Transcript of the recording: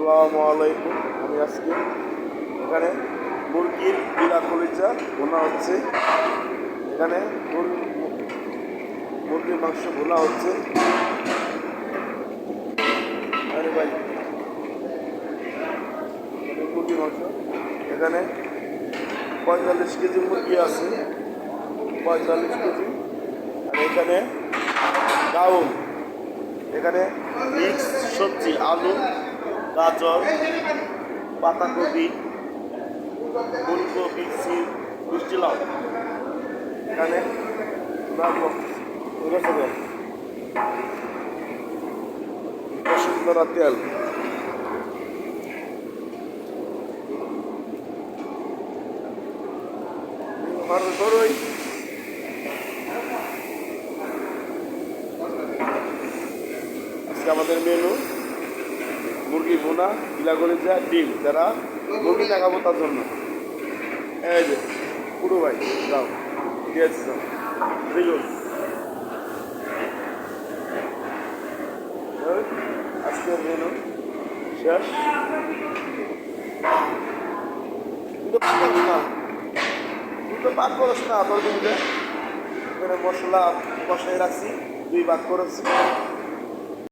আসসালামু আলাইকুম। আমি আজকে এখানে মুরগির বিলা কলিজা ভোনা হচ্ছে। এখানে মুরগির মাংস ভোনা হচ্ছে। আরে ভাই, মুরগির মাংস এখানে 45 কেজি মুরগি আছে, 45 কেজি। আর এখানে ডাউন, এখানে মিক্স সবজি, আলু, গাজর, পাতাকপি, ফুলকপি, সিম, মিষ্টি লাউ। এখানে বসুন্ধরা তেল। বড়ই আজকে আমাদের মেনু মুরগি ভুনা, বিলা কলিজা, ডিম। যারা মুরগি না খাবো তার জন্য এই যে পুরো ভাই যাও দিয়েছি যাও দ্বিগুণ। আজকের মেনু শেষ। তুই তো পাক করস না তোর জমিতে। এখানে মশলা কষাই রাখছি, 2 ভাগ করেছি।